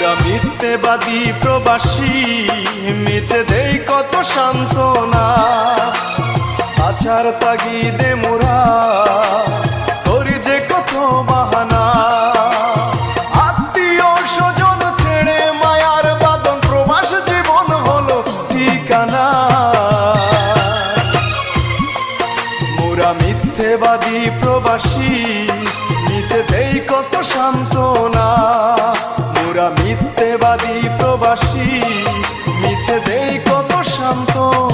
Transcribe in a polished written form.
মোরা মিথ্যেবাদী প্রবাসী, মিছে দেই কত সান্ত্বনা। আছার তাগিদে মোরা করি যে কত বাহানা। আত্মীয় স্বজন ছেড়ে মায়ার বাঁধন, প্রবাস জীবন হলো ঠিকানা। মোরা মিথ্যেবাদী প্রবাসী, মিছে দেই কত সান্ত্বনা। মোরা মিথ্যেবাদী প্রবাসী, মিছে দেই কত সান্ত্বনা।